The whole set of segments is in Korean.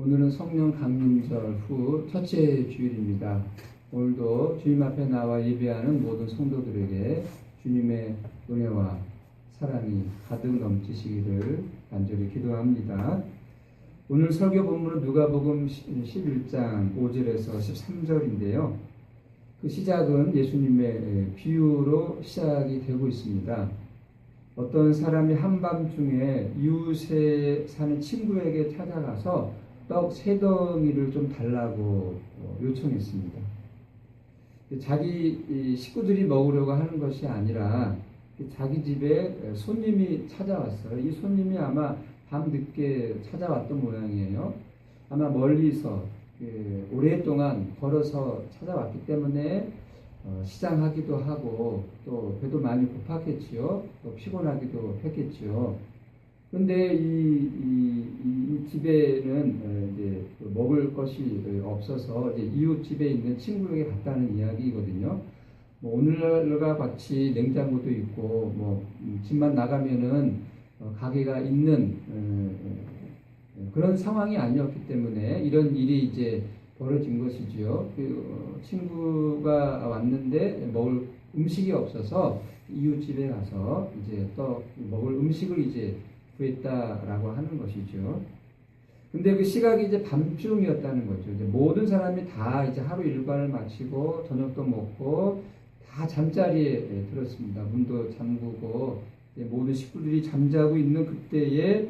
오늘은 성령 강림절 후 첫째 주일입니다. 오늘도 주님 앞에 나와 예배하는 모든 성도들에게 주님의 은혜와 사랑이 가득 넘치시기를 간절히 기도합니다. 오늘 설교 본문은 누가복음 11장 5절에서 13절인데요. 그 시작은 예수님의 비유로 시작이 되고 있습니다. 어떤 사람이 한밤중에 이웃에 사는 친구에게 찾아가서 떡 3덩이를 좀 달라고 요청했습니다. 자기 식구들이 먹으려고 하는 것이 아니라 자기 집에 손님이 찾아왔어요. 이 손님이 아마 밤늦게 찾아왔던 모양이에요. 아마 멀리서 오랫동안 걸어서 찾아왔기 때문에 시장하기도 하고 또 배도 많이 고팠겠지요. 또 피곤하기도 했겠지요. 그런데 이 집에는 이제 먹을 것이 없어서 이제 이웃 집에 있는 친구에게 갔다는 이야기거든요. 뭐 오늘날과 같이 냉장고도 있고 뭐 집만 나가면은 가게가 있는 그런 상황이 아니었기 때문에 이런 일이 이제 벌어진 것이지요. 그 친구가 왔는데 먹을 음식이 없어서 이웃 집에 가서 이제 또 먹을 음식을 이제 구했다라고 하는 것이죠. 근데 그 시각이 이제 밤중이었다는 거죠. 이제 모든 사람이 다 이제 하루 일과를 마치고 저녁도 먹고 다 잠자리에 들었습니다. 문도 잠그고 모든 식구들이 잠자고 있는 그때에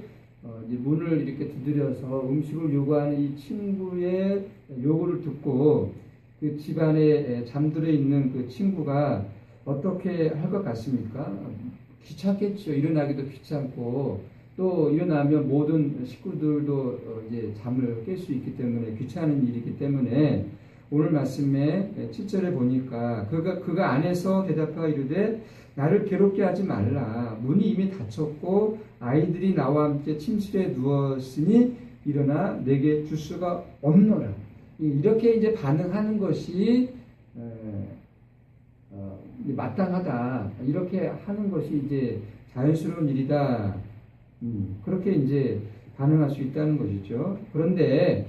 이제 문을 이렇게 두드려서 음식을 요구하는 이 친구의 요구를 듣고 그 집안에 잠들어 있는 그 친구가 어떻게 할 것 같습니까? 귀찮겠죠. 일어나기도 귀찮고 또 일어나면 모든 식구들도 이제 잠을 깰 수 있기 때문에 귀찮은 일이기 때문에 오늘 말씀에 7절에 보니까 그가 안에서 대답하여 이르되 나를 괴롭게 하지 말라. 문이 이미 닫혔고 아이들이 나와 함께 침실에 누웠으니 일어나 내게 줄 수가 없노라. 이렇게 이제 반응하는 것이 마땅하다. 이렇게 하는 것이 이제 자연스러운 일이다. 그렇게 이제 반응할 수 있다는 것이죠. 그런데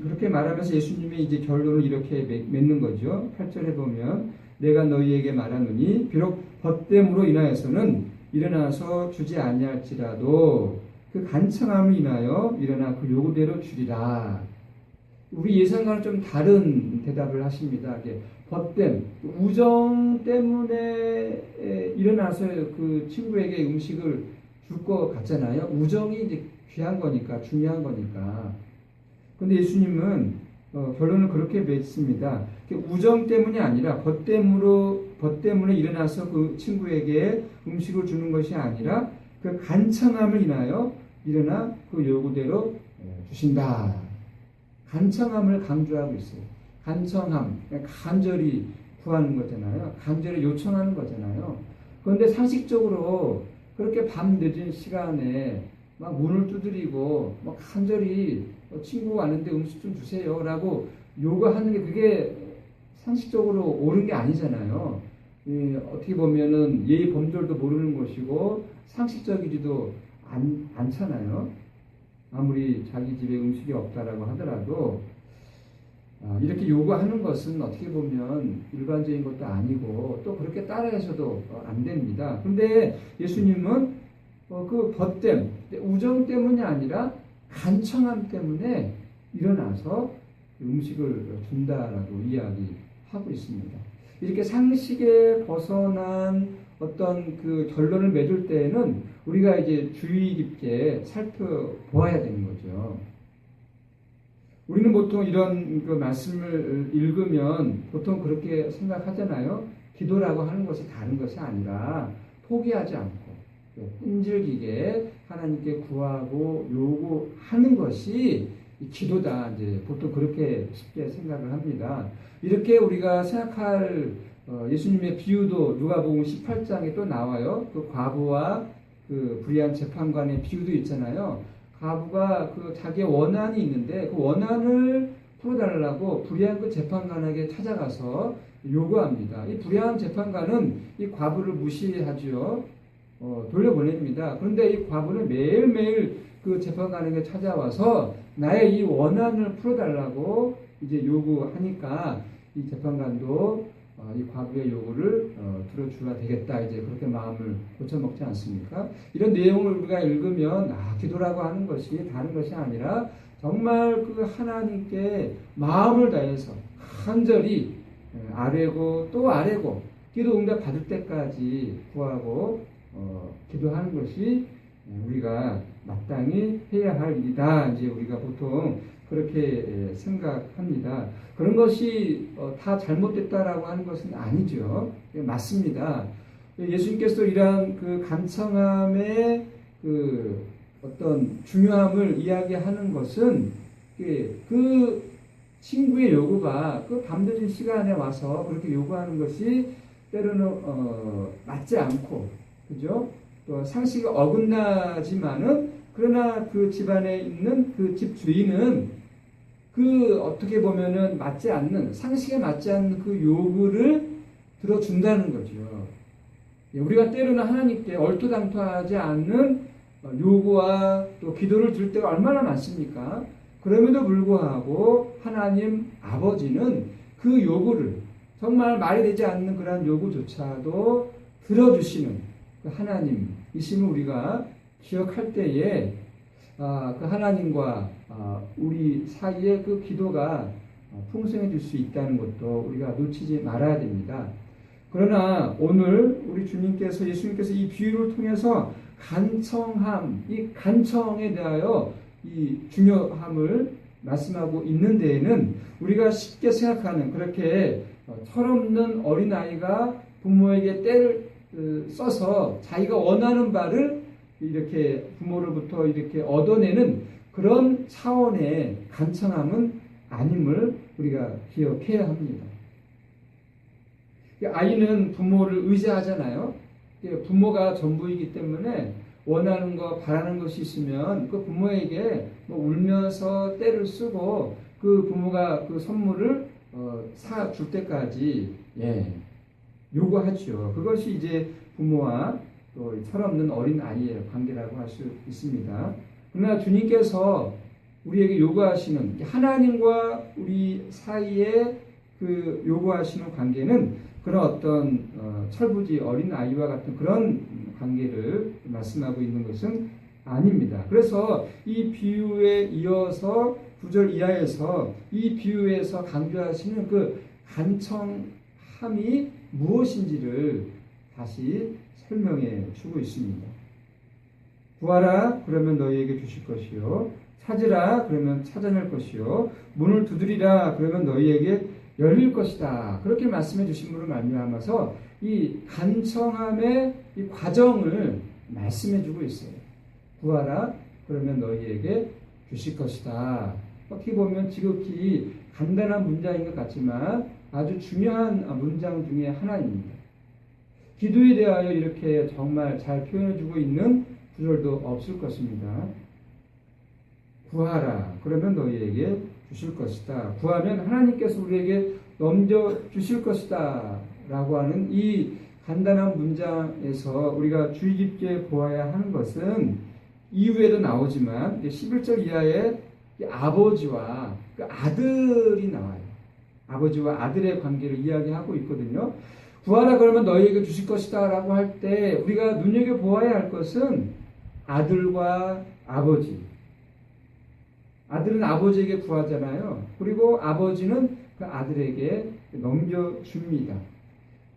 그렇게 말하면서 예수님이 이제 결론을 이렇게 맺는 거죠. 8절에 보면 내가 너희에게 말하노니 비록 벗됨으로 인하여서는 일어나서 주지 아니할지라도 그 간청함을 인하여 일어나 그 요구대로 주리라. 우리 예상과는 좀 다른 대답을 하십니다. 벗됨, 우정 때문에 일어나서 그 친구에게 음식을 줄 것 같잖아요. 우정이 이제 귀한 거니까, 중요한 거니까. 근데 예수님은 결론을 그렇게 맺습니다. 우정 때문이 아니라 벗 때문에 일어나서 그 친구에게 음식을 주는 것이 아니라 그 간청함을 인하여 일어나 그 요구대로 주신다. 간청함을 강조하고 있어요. 간청함, 간절히 구하는 거잖아요. 간절히 요청하는 거잖아요. 그런데 상식적으로 그렇게 밤 늦은 시간에 막 문을 두드리고 막 간절히 친구 왔는데 음식 좀 주세요 라고 요구하는 게 그게 상식적으로 옳은 게 아니잖아요. 어떻게 보면은 예의 범절도 모르는 것이고 상식적이지도 않잖아요. 아무리 자기 집에 음식이 없다라고 하더라도 이렇게 요구하는 것은 어떻게 보면 일반적인 것도 아니고 또 그렇게 따라해서도 안 됩니다. 그런데 예수님은 그 벗됨, 우정 때문이 아니라 간청함 때문에 일어나서 음식을 준다라고 이야기하고 있습니다. 이렇게 상식에 벗어난 어떤 그 결론을 맺을 때에는 우리가 이제 주의 깊게 살펴보아야 되는 거죠. 우리는 보통 이런 그 말씀을 읽으면 보통 그렇게 생각하잖아요. 기도라고 하는 것이 다른 것이 아니라 포기하지 않고 끈질기게 하나님께 구하고 요구하는 것이 기도다. 이제 보통 그렇게 쉽게 생각을 합니다. 이렇게 우리가 생각할 예수님의 비유도 누가복음 18장에 또 나와요. 그 과부와 그 불의한 재판관의 비유도 있잖아요. 과부가 그 자기의 원한이 있는데 그 원한을 풀어달라고 불의한 그 재판관에게 찾아가서 요구합니다. 이 불의한 재판관은 이 과부를 무시하죠. 돌려보냅니다. 그런데 이 과부는 매일매일 그 재판관에게 찾아와서 나의 이 원한을 풀어달라고 이제 요구하니까 이 재판관도 이 과부의 요구를 들어줘야 되겠다, 이제 그렇게 마음을 고쳐먹지 않습니까? 이런 내용을 우리가 읽으면 기도라고 하는 것이 다른 것이 아니라 정말 그 하나님께 마음을 다해서 간절히 아뢰고 또 아뢰고 기도 응답 받을 때까지 구하고 기도하는 것이 우리가 마땅히 해야 할 일이다. 이제 우리가 보통 그렇게 생각합니다. 그런 것이 다 잘못됐다라고 하는 것은 아니죠. 맞습니다. 예수님께서 이러한 그 간청함의 그 어떤 중요함을 이야기하는 것은 그 친구의 요구가 그 밤늦은 시간에 와서 그렇게 요구하는 것이 때로는 맞지 않고, 그죠? 또 상식이 어긋나지만은 그러나 그 집안에 있는 그 집 주인은 그 어떻게 보면은 맞지 않는, 상식에 맞지 않는 그 요구를 들어준다는 거죠. 우리가 때로는 하나님께 얼토당토하지 않는 요구와 또 기도를 드릴 때가 얼마나 많습니까? 그럼에도 불구하고 하나님 아버지는 그 요구를, 정말 말이 되지 않는 그러한 요구조차도 들어주시는 그 하나님이심을 우리가 기억할 때에 그 하나님과 우리 사이에 그 기도가 풍성해질 수 있다는 것도 우리가 놓치지 말아야 됩니다. 그러나 오늘 우리 주님께서, 예수님께서 이 비유를 통해서 간청함, 이 간청에 대하여 이 중요함을 말씀하고 있는 데에는 우리가 쉽게 생각하는, 그렇게 철없는 어린아이가 부모에게 때를 써서 자기가 원하는 바를 이렇게 부모로부터 이렇게 얻어내는 그런 차원의 간청함은 아님을 우리가 기억해야 합니다. 아이는 부모를 의지하잖아요. 부모가 전부이기 때문에 원하는 거, 바라는 것이 있으면 그 부모에게 울면서 떼를 쓰고 그 부모가 그 선물을 사줄 때까지 요구하죠. 그것이 이제 부모와 또 철없는 어린 아이의 관계라고 할 수 있습니다. 그러나 주님께서 우리에게 요구하시는, 하나님과 우리 사이에 그 요구하시는 관계는 그런 어떤 철부지 어린 아이와 같은 그런 관계를 말씀하고 있는 것은 아닙니다. 그래서 이 비유에 이어서 9절 이하에서 이 비유에서 강조하시는 그 간청함이 무엇인지를 다시 설명해 주고 있습니다. 구하라, 그러면 너희에게 주실 것이요. 찾으라, 그러면 찾아낼 것이요. 문을 두드리라, 그러면 너희에게 열릴 것이다. 그렇게 말씀해 주심으로 말미암아서 이 간청함의 이 과정을 말씀해 주고 있어요. 구하라, 그러면 너희에게 주실 것이다. 어떻게 보면 지극히 간단한 문장인 것 같지만 아주 중요한 문장 중에 하나입니다. 기도에 대하여 이렇게 정말 잘 표현해 주고 있는 구절도 없을 것입니다. 구하라, 그러면 너희에게 주실 것이다. 구하면 하나님께서 우리에게 넘겨주실 것이다 라고 하는 이 간단한 문장에서 우리가 주의 깊게 보아야 하는 것은 이후에도 나오지만 11절 이하에 아버지와 그 아들이 나와요. 아버지와 아들의 관계를 이야기하고 있거든요. 구하라 그러면 너희에게 주실 것이다 라고 할 때 우리가 눈여겨보아야 할 것은 아들과 아버지. 아들은 아버지에게 구하잖아요. 그리고 아버지는 그 아들에게 넘겨줍니다.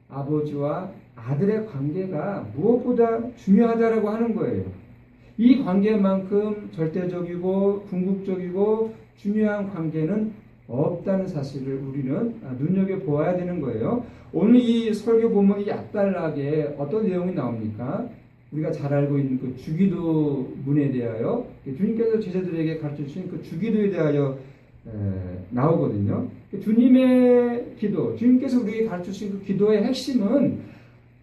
아버지와 아들의 관계가 무엇보다 중요하다라고 하는 거예요. 이 관계만큼 절대적이고 궁극적이고 중요한 관계는 없다는 사실을 우리는 눈여겨보아야 되는 거예요. 오늘 이 설교 본문이 약달나게 어떤 내용이 나옵니까? 우리가 잘 알고 있는 그 주기도문에 대하여 주님께서 제자들에게 가르쳐주신 그 주기도에 대하여 나오거든요. 주님의 기도, 주님께서 우리에게 가르쳐주신 그 기도의 핵심은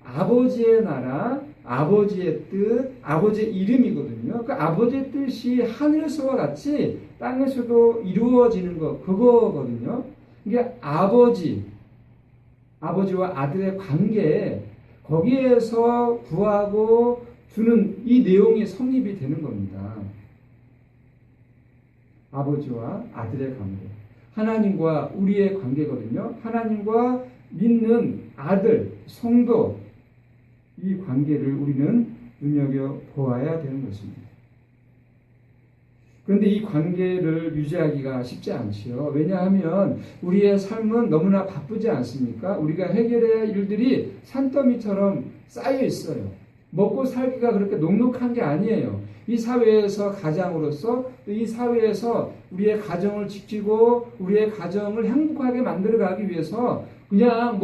아버지의 나라, 아버지의 뜻, 아버지의 이름이거든요. 그 아버지의 뜻이 하늘에서와 같이 땅에서도 이루어지는 것, 그거거든요. 이게 아버지와 아들의 관계, 거기에서 구하고 주는 이 내용이 성립이 되는 겁니다. 아버지와 아들의 관계, 하나님과 우리의 관계거든요. 하나님과 믿는 아들, 성도, 이 관계를 우리는 눈여겨보아야 되는 것입니다. 그런데 이 관계를 유지하기가 쉽지 않지요. 왜냐하면 우리의 삶은 너무나 바쁘지 않습니까? 우리가 해결해야 할 일들이 산더미처럼 쌓여 있어요. 먹고 살기가 그렇게 녹록한 게 아니에요. 이 사회에서 가장으로서, 이 사회에서 우리의 가정을 지키고 우리의 가정을 행복하게 만들어가기 위해서 그냥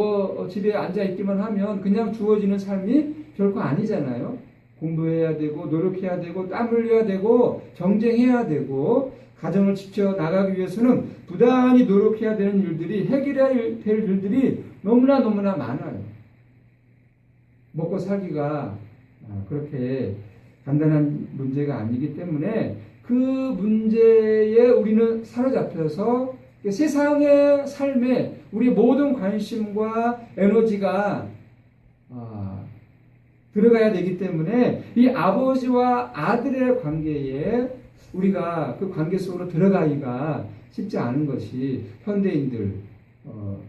집에 앉아있기만 하면 그냥 주어지는 삶이 결코 아니잖아요. 공부해야 되고 노력해야 되고 땀 흘려야 되고 경쟁해야 되고 가정을 지켜나가기 위해서는 부단히 노력해야 되는 일들이, 해결해야 될 일들이 너무나 많아요. 먹고 살기가 그렇게 간단한 문제가 아니기 때문에 그 문제에 우리는 사로잡혀서 세상의 삶에 우리 모든 관심과 에너지가 들어가야 되기 때문에 이 아버지와 아들의 관계에 우리가 그 관계 속으로 들어가기가 쉽지 않은 것이 현대인들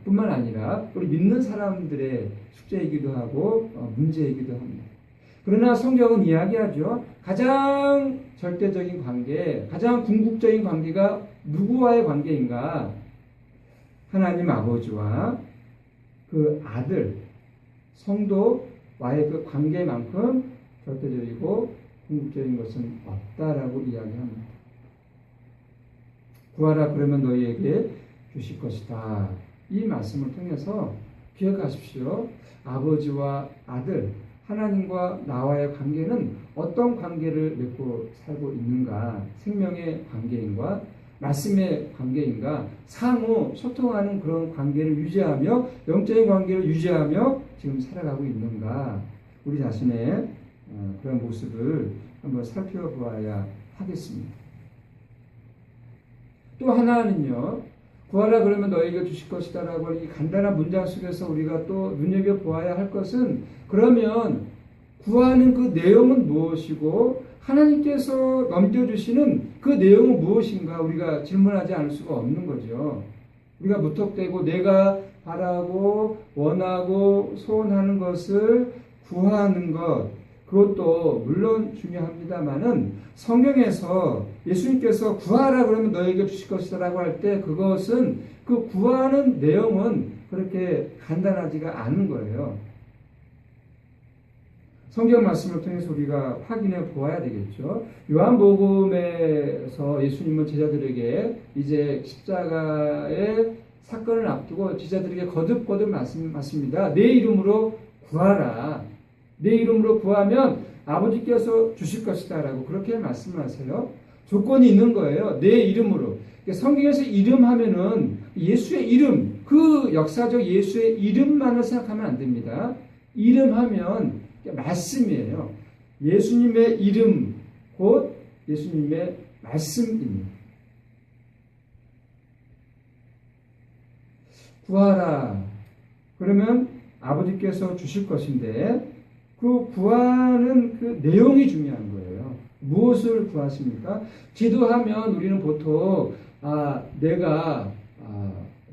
뿐만 아니라 우리 믿는 사람들의 숙제이기도 하고 문제이기도 합니다. 그러나 성경은 이야기하죠. 가장 절대적인 관계, 가장 궁극적인 관계가 누구와의 관계인가? 하나님 아버지와 그 아들, 성도와의 그 관계만큼 절대적이고 궁극적인 것은 없다라고 이야기합니다. 구하라 그러면 너희에게 주실 것이다. 이 말씀을 통해서 기억하십시오. 아버지와 아들, 하나님과 나와의 관계는 어떤 관계를 맺고 살고 있는가? 생명의 관계인가? 말씀의 관계인가? 상호 소통하는 그런 관계를 유지하며 영적인 관계를 유지하며 지금 살아가고 있는가? 우리 자신의 그런 모습을 한번 살펴보아야 하겠습니다. 또 하나는요. 구하라 그러면 너에게 주실 것이다 라고 이 간단한 문장 속에서 우리가 또 눈여겨보아야 할 것은, 그러면 구하는 그 내용은 무엇이고 하나님께서 넘겨주시는 그 내용은 무엇인가 우리가 질문하지 않을 수가 없는 거죠. 우리가 무턱대고 내가 바라고 원하고 소원하는 것을 구하는 것, 그것도 물론 중요합니다만은 성경에서 예수님께서 구하라 그러면 너에게 주실 것이다 라고 할 때 그것은 그 구하는 내용은 그렇게 간단하지가 않은 거예요. 성경 말씀을 통해서 우리가 확인해 보아야 되겠죠. 요한복음에서 예수님은 제자들에게 이제 십자가의 사건을 앞두고 제자들에게 거듭 말씀하십니다. 내 이름으로 구하라. 내 이름으로 구하면 아버지께서 주실 것이다 라고 그렇게 말씀하세요. 조건이 있는 거예요. 내 이름으로. 성경에서 이름 하면은 예수의 이름, 그 역사적 예수의 이름만을 생각하면 안 됩니다. 이름 하면 말씀이에요. 예수님의 이름, 곧 예수님의 말씀입니다. 구하라. 그러면 아버지께서 주실 것인데 그 구하는 그 내용이 중요한 거예요. 무엇을 구하십니까? 기도하면 우리는 보통 내가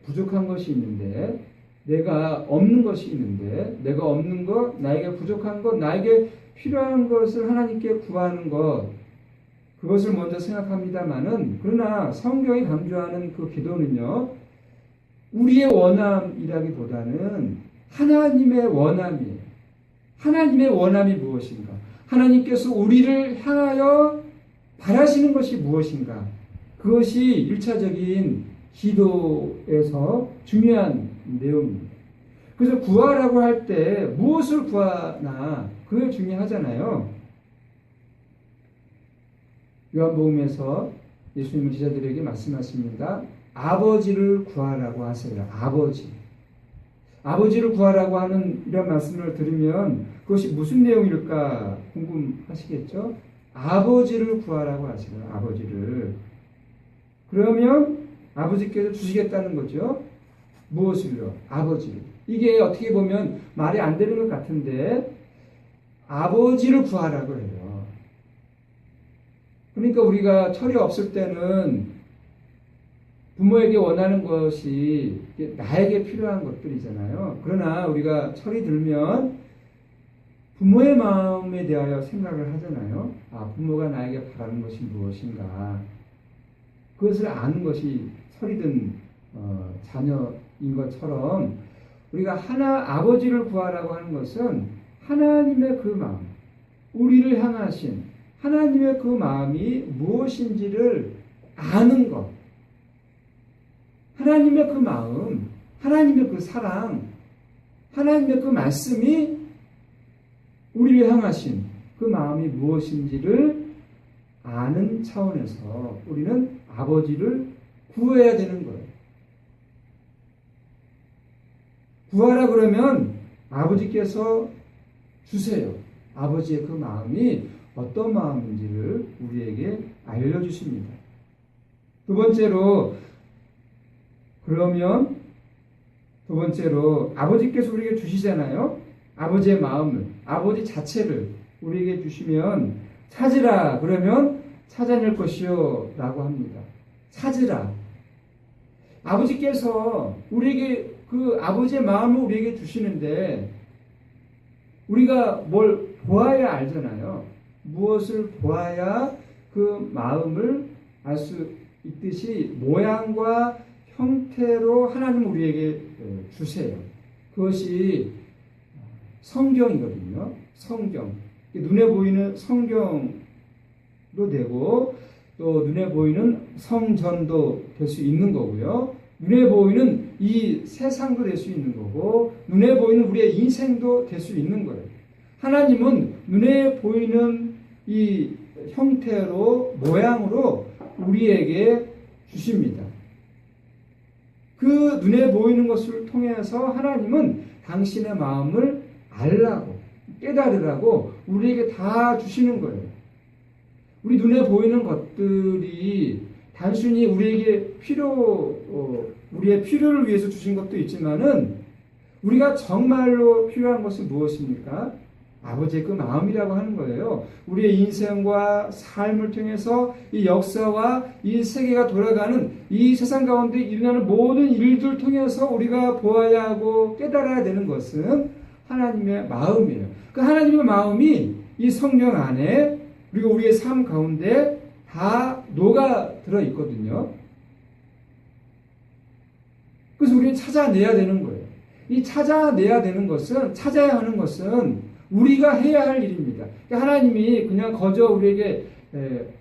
부족한 것이 있는데, 내가 없는 것이 있는데, 내가 없는 것, 나에게 부족한 것, 나에게 필요한 것을 하나님께 구하는 것, 그것을 먼저 생각합니다만은, 그러나 성경이 강조하는 그 기도는요, 우리의 원함이라기보다는 하나님의 원함이에요. 하나님의 원함이 무엇인가? 하나님께서 우리를 향하여 바라시는 것이 무엇인가? 그것이 1차적인 기도에서 중요한 내용입니다. 그래서 구하라고 할 때 무엇을 구하나 그게 중요하잖아요. 요한복음에서 예수님은 제자들에게 말씀하십니다. 아버지를 구하라고 하세요. 아버지를 구하라고 하는 이런 말씀을 들으면 그것이 무슨 내용일까 궁금하시겠죠? 아버지를 구하라고 하시는 아버지를. 그러면 아버지께서 주시겠다는 거죠. 무엇을요? 아버지를. 이게 어떻게 보면 말이 안 되는 것 같은데 아버지를 구하라고 해요. 그러니까 우리가 철이 없을 때는 부모에게 원하는 것이 나에게 필요한 것들이잖아요. 그러나 우리가 철이 들면 부모의 마음에 대하여 생각을 하잖아요. 아, 부모가 나에게 바라는 것이 무엇인가. 그것을 아는 것이 철이 든 자녀인 것처럼 우리가 아버지를 구하라고 하는 것은 하나님의 그 마음, 우리를 향하신 하나님의 그 마음이 무엇인지를 아는 것, 하나님의 그 마음, 하나님의 그 사랑, 하나님의 그 말씀이 우리를 향하신 그 마음이 무엇인지를 아는 차원에서 우리는 아버지를 구해야 되는 거예요. 구하라 그러면 아버지께서 주세요. 아버지의 그 마음이 어떤 마음인지를 우리에게 알려주십니다. 두 번째로 아버지께서 우리에게 주시잖아요. 아버지의 마음을, 아버지 자체를 우리에게 주시면 찾으라 그러면 찾아낼 것이요 라고 합니다. 찾으라. 아버지께서 우리에게 그 아버지의 마음을 우리에게 주시는데 우리가 뭘 보아야 알잖아요. 무엇을 보아야 그 마음을 알 수 있듯이 모양과 형태로 하나님 우리에게 주세요. 그것이 성경이거든요. 성경. 눈에 보이는 성경도 되고 또 눈에 보이는 성전도 될 수 있는 거고요. 눈에 보이는 이 세상도 될 수 있는 거고 눈에 보이는 우리의 인생도 될 수 있는 거예요. 하나님은 눈에 보이는 이 형태로 모양으로 우리에게 주십니다. 그 눈에 보이는 것을 통해서 하나님은 당신의 마음을 알라고 깨달으라고 우리에게 다 주시는 거예요. 우리 눈에 보이는 것들이 단순히 우리에게 우리의 필요를 위해서 주신 것도 있지만은 우리가 정말로 필요한 것은 무엇입니까? 아버지의 그 마음이라고 하는 거예요. 우리의 인생과 삶을 통해서 이 역사와 이 세계가 돌아가는 이 세상 가운데 일어나는 모든 일들 통해서 우리가 보아야 하고 깨달아야 되는 것은 하나님의 마음이에요. 그 하나님의 마음이 이 성경 안에 그리고 우리의 삶 가운데 다 녹아들어 있거든요. 그래서 우리는 찾아내야 되는 거예요. 이 찾아야 하는 것은 우리가 해야 할 일입니다. 하나님이 그냥 거저 우리에게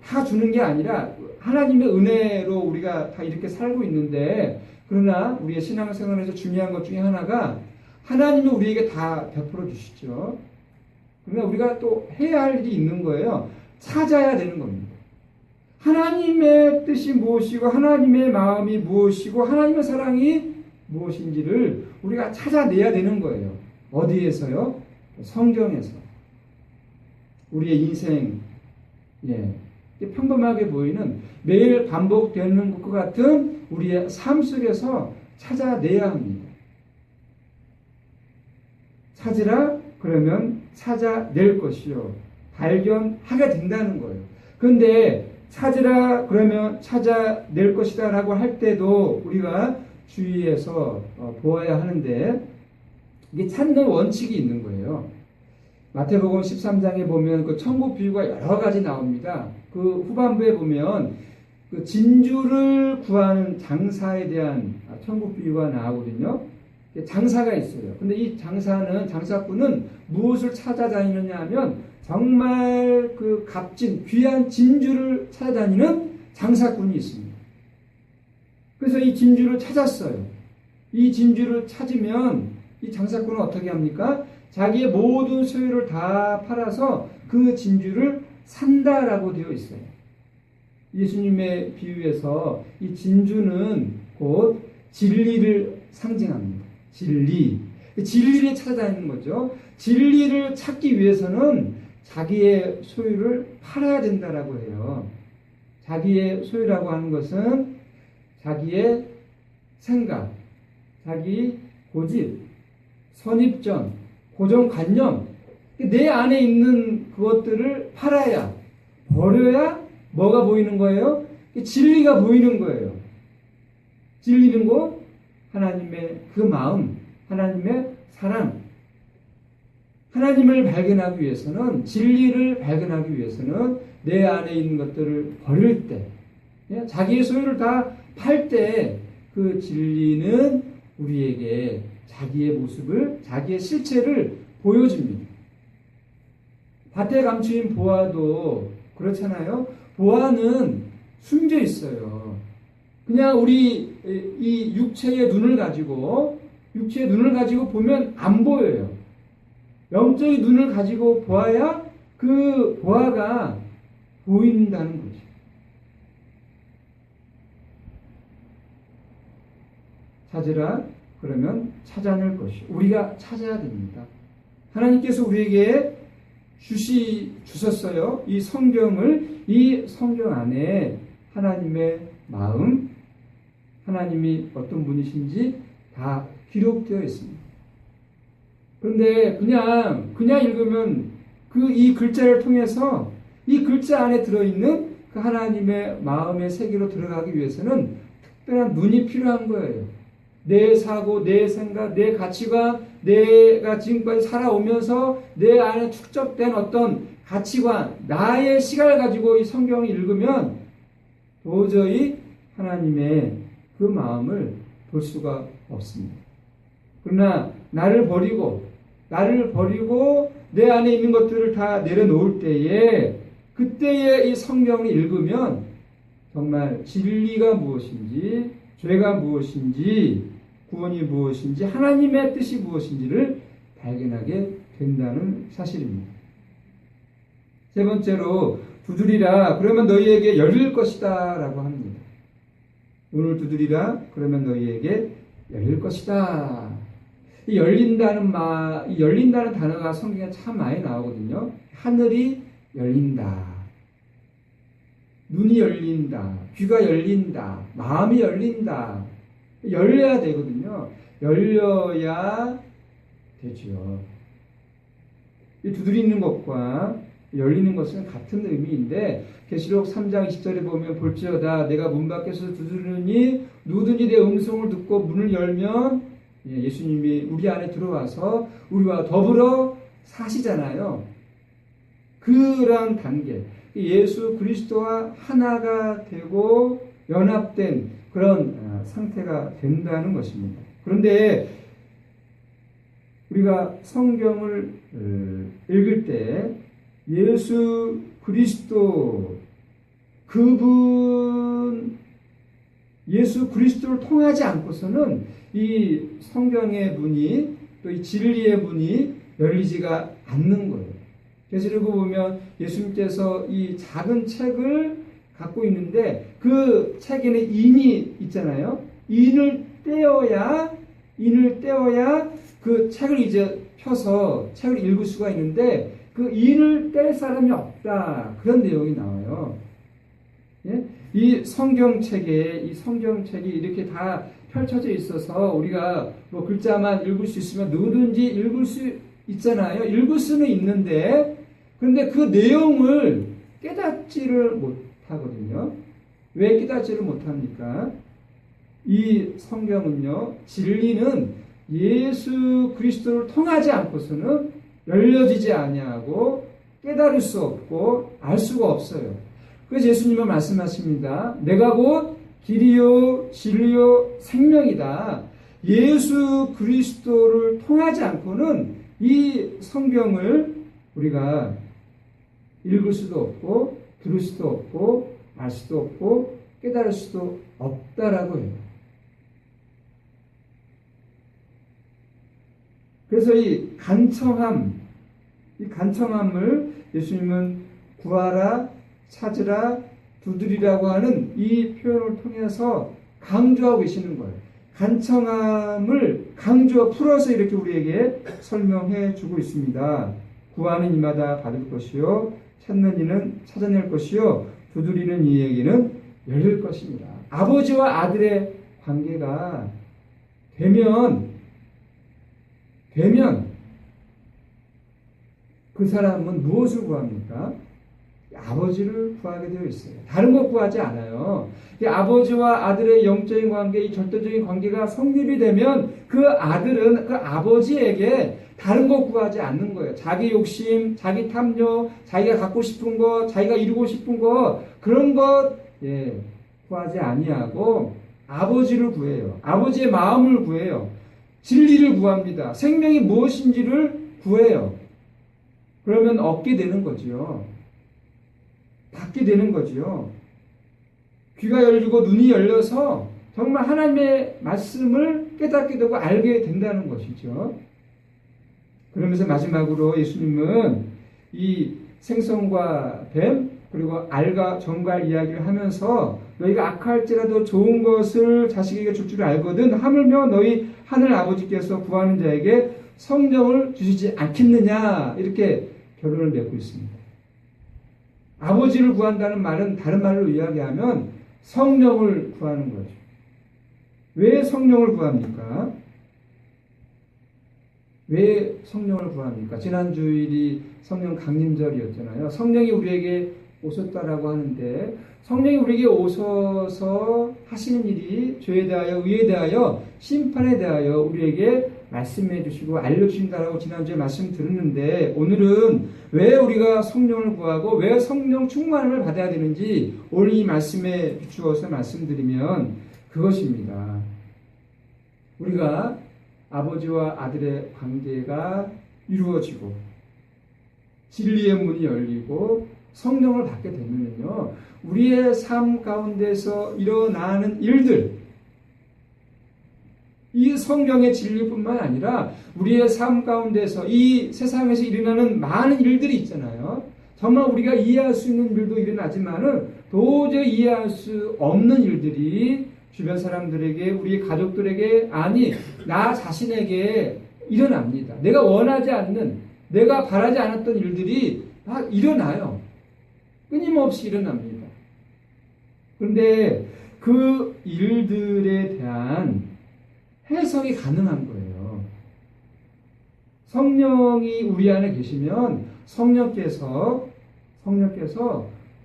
다 주는 게 아니라 하나님의 은혜로 우리가 다 이렇게 살고 있는데 그러나 우리의 신앙생활에서 중요한 것 중에 하나가 하나님이 우리에게 다 베풀어 주시죠. 그러나 우리가 또 해야 할 일이 있는 거예요. 찾아야 되는 겁니다. 하나님의 뜻이 무엇이고 하나님의 마음이 무엇이고 하나님의 사랑이 무엇인지를 우리가 찾아내야 되는 거예요. 어디에서요? 성경에서. 우리의 인생, 평범하게 보이는 매일 반복되는 것 같은 우리의 삶 속에서 찾아내야 합니다. 찾으라 그러면 찾아낼 것이요. 발견하게 된다는 거예요. 그런데 찾으라 그러면 찾아낼 것이다 라고 할 때도 우리가 주의해서 보아야 하는데 이게 찾는 원칙이 있는 거예요. 마태복음 13장에 보면 그 천국 비유가 여러 가지 나옵니다. 그 후반부에 보면 그 진주를 구하는 장사에 대한 천국 비유가 나오거든요. 장사가 있어요. 근데 이 장사꾼은 무엇을 찾아다니느냐 하면 정말 그 값진 귀한 진주를 찾아다니는 장사꾼이 있습니다. 그래서 이 진주를 찾았어요. 이 진주를 찾으면 이 장사꾼은 어떻게 합니까? 자기의 모든 소유를 다 팔아서 그 진주를 산다라고 되어 있어요. 예수님의 비유에서 이 진주는 곧 진리를 상징합니다. 진리를 찾아다니는 거죠. 진리를 찾기 위해서는 자기의 소유를 팔아야 된다라고 해요. 자기의 소유라고 하는 것은 자기의 생각, 자기 고집, 선입견, 고정관념, 내 안에 있는 그것들을 팔아야, 버려야 뭐가 보이는 거예요? 진리가 보이는 거예요. 진리는 곧 하나님의 그 마음, 하나님의 사랑, 하나님을 발견하기 위해서는, 진리를 발견하기 위해서는 내 안에 있는 것들을 버릴 때, 자기의 소유를 다 팔 때 그 진리는 우리에게 자기의 모습을, 자기의 실체를 보여줍니다. 밭에 감추인 보아도 그렇잖아요. 보아는 숨겨 있어요. 그냥 우리 이 육체의 눈을 가지고 보면 안 보여요. 영적인 눈을 가지고 보아야 그 보아가 보인다는 거죠. 찾으라 그러면 찾아낼 것이 우리가 찾아야 됩니다. 하나님께서 우리에게 주셨어요. 이 성경을, 이 성경 안에 하나님의 마음, 하나님이 어떤 분이신지 다 기록되어 있습니다. 그런데 그냥 읽으면 이 글자를 통해서 이 글자 안에 들어있는 그 하나님의 마음의 세계로 들어가기 위해서는 특별한 눈이 필요한 거예요. 내 사고, 내 생각, 내 가치관, 내가 지금까지 살아오면서 내 안에 축적된 어떤 가치관, 나의 시간을 가지고 이 성경을 읽으면 도저히 하나님의 그 마음을 볼 수가 없습니다. 그러나 나를 버리고 내 안에 있는 것들을 다 내려놓을 때에, 그때에 이 성경을 읽으면 정말 진리가 무엇인지, 죄가 무엇인지, 구원이 무엇인지, 하나님의 뜻이 무엇인지를 발견하게 된다는 사실입니다. 세 번째로, 두드리라 그러면 너희에게 열릴 것이다 라고 합니다. 문을 두드리라 그러면 너희에게 열릴 것이다. 이 열린다는 단어가 성경에 참 많이 나오거든요. 하늘이 열린다, 눈이 열린다, 귀가 열린다, 마음이 열린다. 열려야 되거든요. 열려야 되죠. 이 두드리는 것과 열리는 것은 같은 의미인데, 계시록 3장 20절에 보면 볼지어다 내가 문 밖에서 두드리니 누구든지 내 음성을 듣고 문을 열면, 예수님이 우리 안에 들어와서 우리와 더불어 사시잖아요. 그런 단계, 예수 그리스도와 하나가 되고 연합된 그런 상태가 된다는 것입니다. 그런데 우리가 성경을 읽을 때 예수 그리스도, 그분 예수 그리스도를 통하지 않고서는 이 성경의 문이, 또 이 진리의 문이 열리지가 않는 거예요. 그래서 읽어 보면 예수님께서 이 작은 책을 갖고 있는데 그 책에는 인이 있잖아요. 인을 떼어야 그 책을 이제 펴서 책을 읽을 수가 있는데, 그 인을 뗄 사람이 없다, 그런 내용이 나와요. 예? 이 성경책이 이렇게 다 펼쳐져 있어서 우리가 뭐 글자만 읽을 수 있으면 누구든지 읽을 수 있잖아요. 읽을 수는 있는데, 그런데 그 내용을 깨닫지를 못하거든요. 왜 깨닫지를 못합니까? 이 성경은요, 진리는 예수 그리스도를 통하지 않고서는 열려지지 아니하고 깨달을 수 없고 알 수가 없어요. 그래서 예수님은 말씀하십니다. 내가 곧 길이요 진리요 생명이다. 예수 그리스도를 통하지 않고는 이 성경을 우리가 읽을 수도 없고 들을 수도 없고 알 수도 없고 깨달을 수도 없다라고 해요. 그래서 이 간청함을 예수님은 구하라, 찾으라, 두드리라고 하는 이 표현을 통해서 강조하고 계시는 거예요. 간청함을 풀어서 이렇게 우리에게 설명해 주고 있습니다. 구하는 이마다 받을 것이요, 찾는 이는 찾아낼 것이요, 두드리는 이에게는 열릴 것입니다. 아버지와 아들의 관계가 되면 그 사람은 무엇을 구합니까? 아버지를 구하게 되어 있어요. 다른 것 구하지 않아요. 이 아버지와 아들의 영적인 관계, 이 절대적인 관계가 성립이 되면 그 아들은 그 아버지에게 다른 것 구하지 않는 거예요. 자기 욕심, 자기 탐욕, 자기가 갖고 싶은 것, 자기가 이루고 싶은 것, 그런 것 구하지 아니하고 아버지를 구해요. 아버지의 마음을 구해요. 진리를 구합니다. 생명이 무엇인지를 구해요. 그러면 얻게 되는 거지요. 받게 되는 거지요. 귀가 열리고 눈이 열려서 정말 하나님의 말씀을 깨닫게 되고 알게 된다는 것이죠. 그러면서 마지막으로 예수님은 이 생선과 뱀 그리고 알과 정갈 이야기를 하면서 너희가 악할지라도 좋은 것을 자식에게 줄 줄 알거든 하물며 너희 하늘 아버지께서 구하는 자에게 성령을 주시지 않겠느냐 이렇게 결론을 맺고 있습니다. 아버지를 구한다는 말은 다른 말로 이야기하면 성령을 구하는 거죠. 왜 성령을 구합니까? 왜 성령을 구합니까? 지난 주일이 성령 강림절이었잖아요. 성령이 우리에게 오셨다라고 하는데 성령이 우리에게 오셔서 하시는 일이 죄에 대하여 의에 대하여 심판에 대하여 우리에게 말씀해 주시고 알려주신다라고 지난주에 말씀 드렸는데 오늘은 왜 우리가 성령을 구하고 왜 성령 충만함을 받아야 되는지 오늘 이 말씀에 비추어서 말씀드리면 그것입니다. 우리가 아버지와 아들의 관계가 이루어지고 진리의 문이 열리고 성령을 받게 되면요 우리의 삶 가운데서 일어나는 일들 이 성령의 진리뿐만 아니라 우리의 삶 가운데서 이 세상에서 일어나는 많은 일들이 있잖아요. 정말 우리가 이해할 수 있는 일도 일어나지만은 도저히 이해할 수 없는 일들이 주변 사람들에게 우리 가족들에게 아니 나 자신에게 일어납니다. 내가 원하지 않는 내가 바라지 않았던 일들이 다 일어나요. 끊임없이 일어납니다. 그런데 그 일들에 대한 해석이 가능한 거예요. 성령이 우리 안에 계시면 성령께서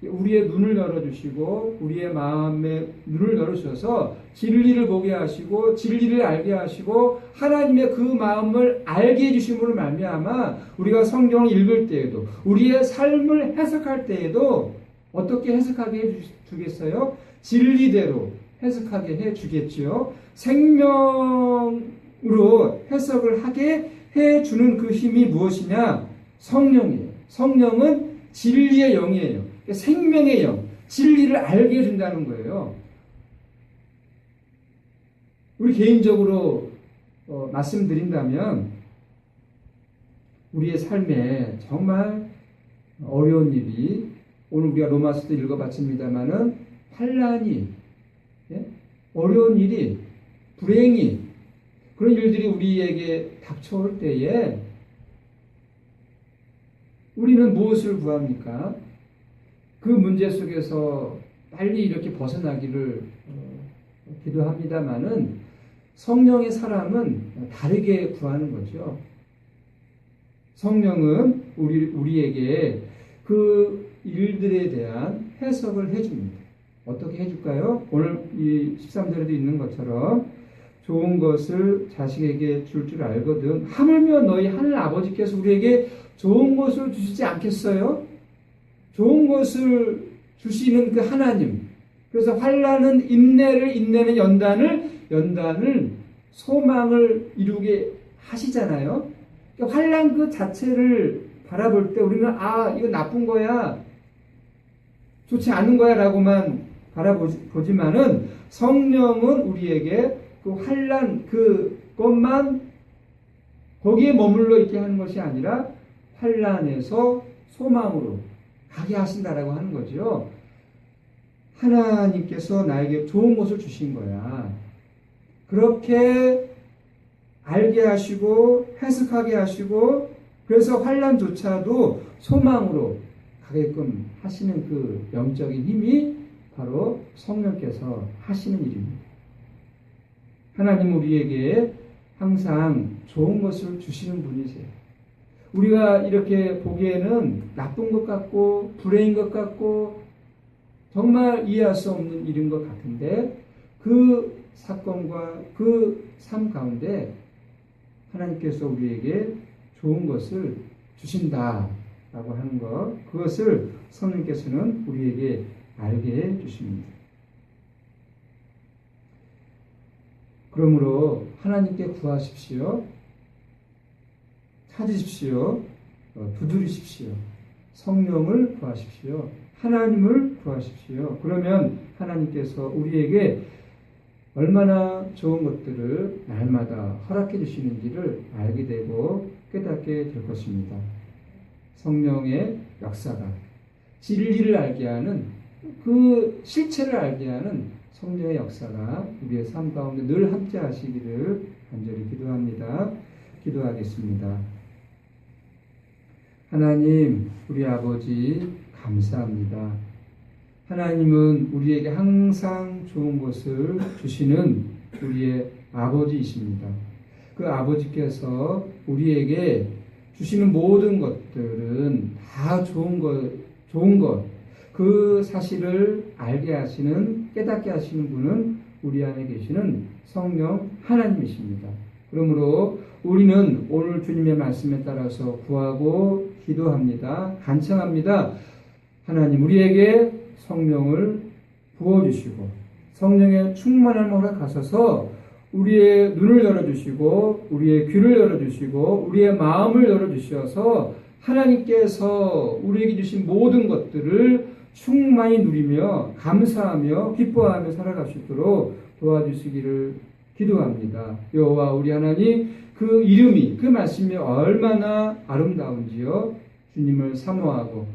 우리의 눈을 열어주시고 우리의 마음의 눈을 열어주셔서 진리를 보게 하시고 진리를 알게 하시고 하나님의 그 마음을 알게 해주심으로 말미암아 우리가 성경을 읽을 때에도 우리의 삶을 해석할 때에도 어떻게 해석하게 해주겠어요? 진리대로 해석하게 해주겠지요. 생명으로 해석을 하게 해주는 그 힘이 무엇이냐? 성령이에요. 성령은 진리의 영이에요. 생명의 영, 진리를 알게 해준다는 거예요. 우리 개인적으로 말씀드린다면 우리의 삶에 정말 어려운 일이 오늘 우리가 로마서도 읽어봤습니다마는 환난이 어려운 일이 불행이 그런 일들이 우리에게 닥쳐올 때에 우리는 무엇을 구합니까? 그 문제 속에서 빨리 이렇게 벗어나기를 기도합니다마는 성령의 사람은 다르게 구하는 거죠. 성령은 우리에게 그 일들에 대한 해석을 해줍니다. 어떻게 해줄까요? 오늘 이 13절에도 있는 것처럼 좋은 것을 자식에게 줄 줄 알거든 하물며 너희 하늘 아버지께서 우리에게 좋은 것을 주시지 않겠어요? 좋은 것을 주시는 그 하나님. 그래서 환난은 인내는 연단을 소망을 이루게 하시잖아요. 그러니까 환난 그 자체를 바라볼 때 우리는 이거 나쁜 거야. 좋지 않은 거야 라고만 바라보지만은 성령은 우리에게 그 환난 그것만 거기에 머물러 있게 하는 것이 아니라 환난에서 소망으로 가게 하신다라고 하는 거죠. 하나님께서 나에게 좋은 것을 주신 거야. 그렇게 알게 하시고 해석하게 하시고 그래서 환난조차도 소망으로 가게끔 하시는 그 영적인 힘이 바로 성령께서 하시는 일입니다. 하나님 우리에게 항상 좋은 것을 주시는 분이세요. 우리가 이렇게 보기에는 나쁜 것 같고 불행인 것 같고 정말 이해할 수 없는 일인 것 같은데 그 사건과 그 삶 가운데 하나님께서 우리에게 좋은 것을 주신다라고 하는 것, 그것을 성령께서는 우리에게 알게 해 주십니다. 그러므로 하나님께 구하십시오. 찾으십시오. 두드리십시오. 성령을 구하십시오. 하나님을 구하십시오. 그러면 하나님께서 우리에게 얼마나 좋은 것들을 날마다 허락해 주시는지를 알게 되고 깨닫게 될 것입니다. 성령의 역사가 진리를 알게 하는 그 실체를 알게 하는 성령의 역사가 우리의 삶 가운데 늘 함께 하시기를 간절히 기도합니다. 기도하겠습니다. 하나님, 우리 아버지 감사합니다. 하나님은 우리에게 항상 좋은 것을 주시는 우리의 아버지이십니다. 그 아버지께서 우리에게 주시는 모든 것들은 다 좋은 것, 그 사실을 알게 하시는, 깨닫게 하시는 분은 우리 안에 계시는 성령 하나님이십니다. 그러므로 우리는 오늘 주님의 말씀에 따라서 구하고 기도합니다. 간청합니다. 하나님, 우리에게 성령을 부어주시고 성령의 충만함을 허락하셔서 우리의 눈을 열어주시고 우리의 귀를 열어주시고 우리의 마음을 열어주셔서 하나님께서 우리에게 주신 모든 것들을 충만히 누리며 감사하며 기뻐하며 살아갈 수 있도록 도와주시기를 기도합니다. 여호와 우리 하나님, 그 이름이, 그 말씀이 얼마나 아름다운지요. 주님을 사모하고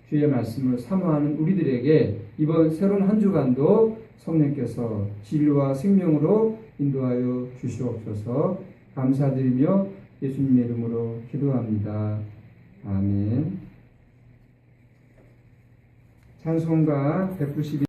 주의 말씀을 사모하는 우리들에게 이번 새로운 한 주간도 성령께서 진리와 생명으로 인도하여 주시옵소서. 감사드리며 예수님의 이름으로 기도합니다. 아멘. 찬송가 192